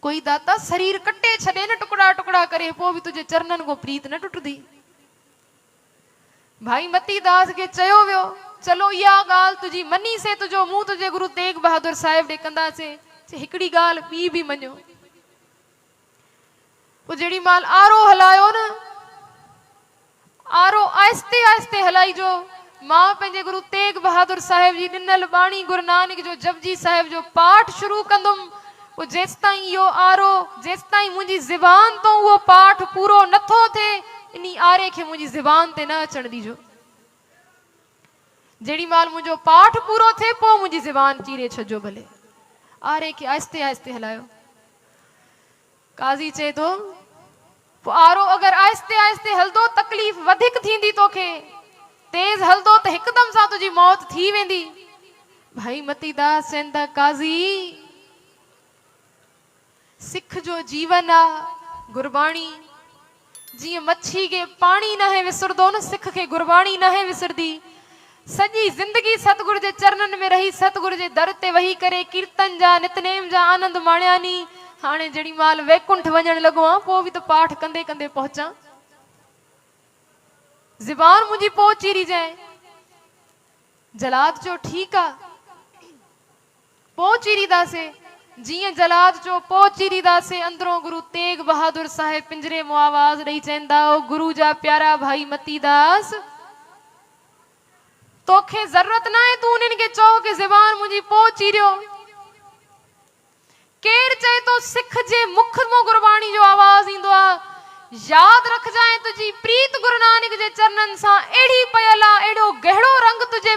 कोई दाता शरीर कटे छे न टुकड़ा टुकड़ा करे पो भी तुझे चरणन को प्रीत न टुटदी। भाई मती दास के चयो वियो चलो या गाल तुझी मनी से तुझो मुंह तुझे गुरु तेग बहादुर साहिब दे कंदा से हिकड़ी गाल बी भी मनो। वो जेड़ी माल आरो हलायो न आरो आहिस्ते आहिस्ते हलाई जो मां पंहिंजे गुरु तेग बहादुर साहिब जी ॾिनल बाणी गुरु नानक जो जपजी साहिब जो पाठ शुरू कंदुम वो जेसिताईं इहो आरो जेसिताईं मुंहिंजी ज़बान तो वो पाठ पूरो नथो थे इनी आरे खे मुंहिंजी ज़बान ते न अचण दीजो। जेड़ी माल मुंहिंजो पाठ पूरो थे पो मुंहिंजी ज़बान चीरे छजो भले। आरे खे आहिस्ते आहिस्ते हलायो। काज़ी चए तो आरो अगर आहिस्ते आहिस्ते हलदो तकलीफ़ वधिक थींदी तोखे तेज हलदो तो एकदम सा तुझी मौत थी वेंदी। भाई मती दास चवनि था काज़ी सिख जो जीवन आ गुरबाणी जी मच्छी के पानी न है विसरदो न सिख के गुरबाणी न है विसरदी। सजी जिंदगी सतगुरु जे चरणन में रही सतगुरु जे दर ते वही करे कीर्तन जा नितनेम जा आनंद माणियानी। हाणे जड़ी माल वैकुंठ वञण लगो आ पो भी तो पाठ कंदे कंदे पहुंचा। ज़बान मुझी पो चीरी जाए जलाद जो ठीक आ पो चीरी दासे जिए जलाद जो पो चीरी दासे अंदरों गुरु तेग बहादुर साहिब पिंजरे मो आवाज ॾेई चवंदा गुरु जा प्यारा भाई मती दास तोखे जरूरत ना है तू उन्हनि के चओ के ज़बान मुझी पो चीरियो। केर चए तो सिख जे मुख मो गुरबाणी जो आवाज इंदो आ याद रख जाए तुझी प्रीत गुरु नानक जे चरणन सा एड़ी पयला एड़ो गहड़ो रंग तुझे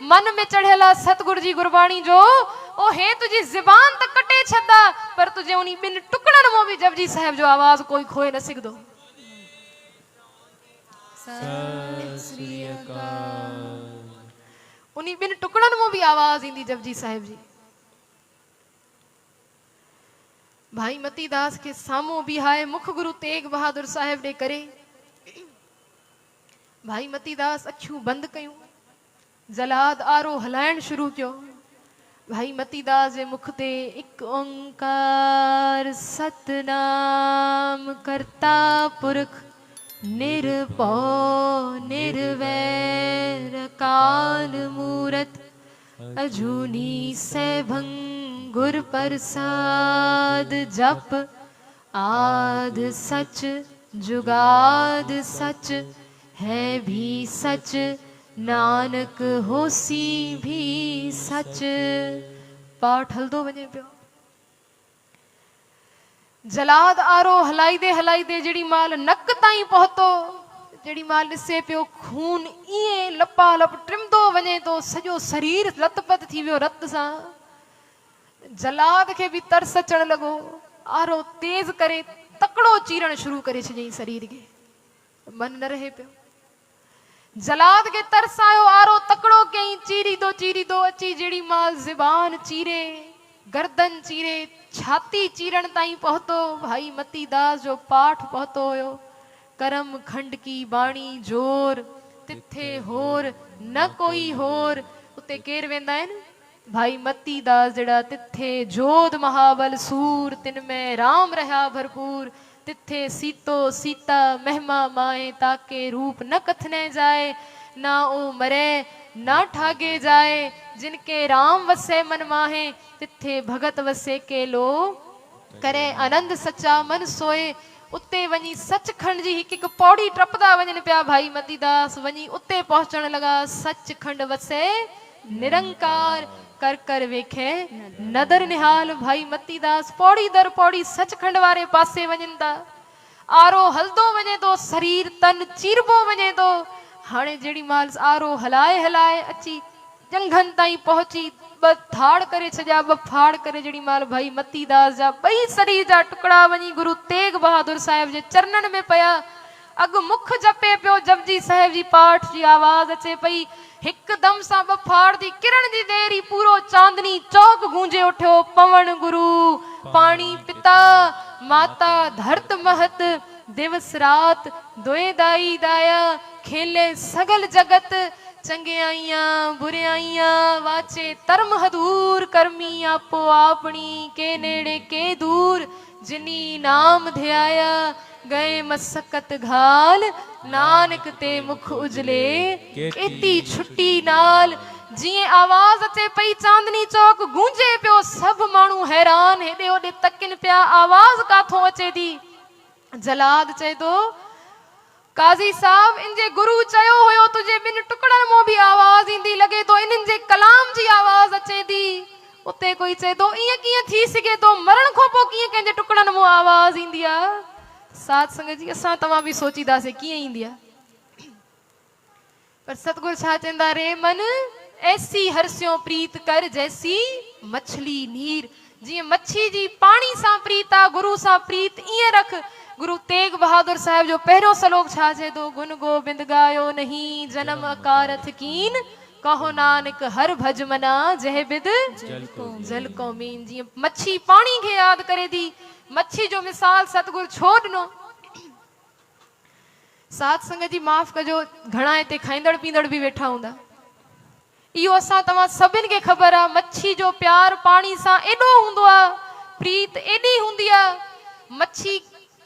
मन में चढ़ेला सतगुरु जी गुरबाणी जो ओ हे तुझी ज़बान तक कटे छदा पर तुझे उनी बिन टुकड़न मो भी जपजी साहिब जो आवाज कोई खोए न सिगदो। सत श्री अकाल। उनी बिन टुकड़न मो भी आवाज इंदी जपजी साहिब जी। भाई मती दास के सामो बिहाए मुख गुरु तेग बहादुर साहिब दे करे भाई मती दास अखियूं बंद कयूं जलाद आरो हलायण शुरू कियो। भाई मती दास जे मुख ते एक ओंकार सतनाम करता पुरख निर्भौ निर्वैर काल मूरत अजूनी सैभं गुर प्रसाद जप आद सच जुगाद सच है भी सच नानक होसी भी सच। पाठ हलदो वने पियो जलाद आरो हलाई दे जड़ी माल नक ताई पहुतो जड़ी माल ॾिसे पियो खून इए लपा लप टिमदो वने तो सजो शरीर लतपत थी वियो रत सा। जलाद के भी तरस अचण लगो आरो तेज करे तकड़ो चीरण शुरू करे छई शरीर के मन न रहे पियो। जलाद के तरस आयो आरो तकड़ो कई चीरी दो अची जेड़ी माल ज़बान चीरे गर्दन चीरे छाती चीरण ताई पहुतो। भाई मती दास जो पाठ पहुतो हुयो करम खंड की बाणी जोर तिथे होर न कोई होर उते केर वेंदा आहिनि भाई मती दास जड़ा तिथे जोध महाबल सूर तिन में राम रहा भरपूर तिथे सीतो सीता महिमा माए ताके रूप न कथने जाए ना ओ मरे ना ठागे जाए जिनके राम वसे मन माहे तिथे भगत वसे के लो करे आनंद सच्चा मन सोए। उते वनी सचखंड जी हिक हिक पौड़ी टपदा वजन पिया भाई मती दास वनी उते पहुंचण लगा सचखंड वसे निरंकार कर कर वेखे नदर निहाल। भाई मती दास पौड़ी दर पौड़ी सचखंड वारे पासे वजन ता आरो हलदो वने तो शरीर तन चीरबो वने तो हाणे जेड़ी माल आरो हलाए हलाए अची जंघन ताई पहुंची थाड़ करे छजा फाड़ करे जड़ी माल भाई मती दास जा बई शरीर जा टुकड़ा वनी गुरु तेग बहादुर साहिब जे चरणन में पया। अग मुख जपे पियो जपजी साहिब जी पाठ जी आवाज अचे पई एकदम सा बफाड़ दी किरण दी देरी पूरो चांदनी चौक गूंजे उठो पवन गुरु पानी पिता माता धरत महत दिवस रात दोए दाई दाया खेले सगल जगत चंगियाइया बुरियाइया वाचे तरम हदूर करमी आपो आपनी के नेड़े के दूर जिनी नाम ध्याया गए मसकत घाल नानक ते मुख उजले केती छुट्टी नाल जिए आवाज अचे पई चांदनी चौक गूंजे पियो सब माण्हू हैरान हेॾे होॾे तकिन पिया आवाज काथों अचे थी जलाद चए थो काज़ी साहब इनजे गुरु चयो हुयो तुझे ॿिन टुकड़नि मां बि आवाज ईंदी लॻे थो इन्हनि जे कलाम जी आवाज अचे थी उते कोई चए थो ईअं कीअं थी सघे थो मरण खां पोइ कीअं कंहिंजे टुकड़नि मां आवाज ईंदी आहे साध संगत जी असां तव्हां बि सोचींदासीं कीअं ईंदी आहे पर सतगुरु छा चवंदा रे मन ऐसी हरस्यों प्रीत कर जैसी मछली नीर जीअं मच्छी जी पाणी सां प्रीत आहे गुरु सां प्रीत ईअं रख गुरु तेग बहादुर साहिब जो पहिरियों सलोक छा चए थो गुन गोबिंद गायो नहीं जन्म अकारथ कीन कहो नानक हर भज मना जह बिद जल को मीन जीअं मच्छी पाणी खे यादि करे थी मच्छी जो मिसाल सतगुरु छो ॾिनो साध संगत जी माफ़ कजो घणा हिते खाईंदड़ पींदड़ बि वेठा हूंदा इहो असां तव्हां सभिनि खे ख़बर आहे मच्छी जो प्यार पाणी सां एॾो हूंदो आहे प्रीत एॾी हूंदी आहे मच्छी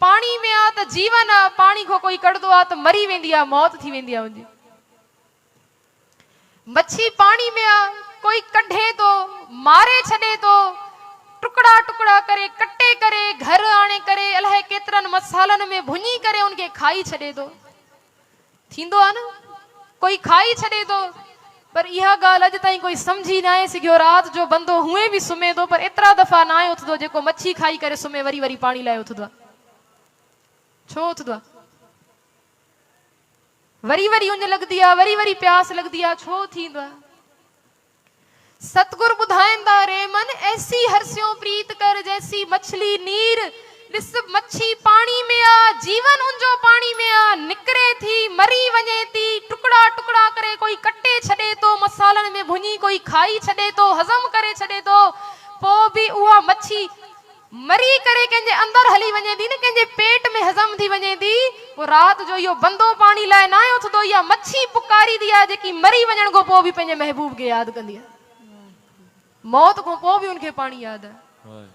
पाणी में आहे त जीवन आहे पाणी खां कोई कढंदो आहे त मरी वेंदी आहे मौत थी वेंदी आहे हुनजी मच्छी पाणी में आहे कोई कढे थो मारे छॾे थो टुकड़ा टुकड़ा करे कटे करे घर आणे करे अलाए केतिरनि मसालनि में भुञी करे उनखे खाई छॾे थो थींदो आहे न कोई खाई छॾे थो पर इहा ॻाल्हि अॼु ताईं कोई सम्झी न आहे सघियो राति जो बंदो हुए बि सुम्हे थो पर एतिरा दफ़ा न आहे उथंदो जेको मच्छी खाई करे सुम्हे वरी वरी पाणी लाइ उथंदो आहे छो उथंदो आहे वरी वरी उञ लॻंदी आहे वरी वरी प्यास लॻंदी आहे छो थींदो आहे सतगुरु ॿुधाईंदा रे मन ऐसी हरस्यों प्रीत कर जैसी मछली नीर ॾिस मच्छी पाणी में आहे जीवन उनजो पाणी में आहे निकिरे थी मरी वञे थी टुकड़ा टुकड़ा करे कोई कटे छॾे थो मसालनि में भुञी कोई खाई छॾे थो हज़म करे छॾे थो पोइ बि उहा मच्छी मरी करे कंहिंजे अंदर हली वञे थी न कंहिंजे पेट में हज़म थी वञे थी पोइ राति जो इहो बंदो पाणी लाइ न आहे उथंदो इहा मच्छी पुकारींदी आहे जेकी मरी वञण खां पोइ बि पंहिंजे महबूब खे यादि कंदी आहे मौत खां पोइ बि उनखे पाणी यादि आहे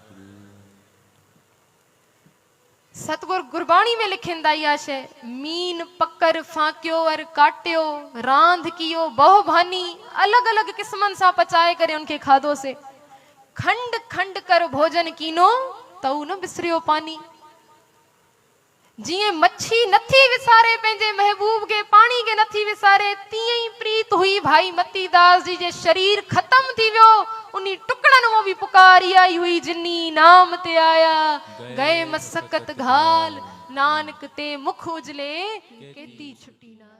सतगुरु गुरबाणी में लिखंदा इहा शइ मीन पकर फाकियो और काटियो रांध कियो बहु भानी अलॻि अलॻि क़िस्मनि सां पचाए करे उनखे खाधोसीं खंड खंड कर भोजन कीनो तऊ न बिसरियो पानी जीअं मच्छी नथी विसारे पंहिंजे महबूब खे पाणी खे नथी विसारे तीअं ई प्रीत हुई भाई मतीदास जी जे शरीर ख़तम थी वियो उन्ही टुकड़नि मां बि पुकारी आई हुई जिनी नाम ते आया गए मसकत घाल नानक ते मुख उजले केती छुटी ना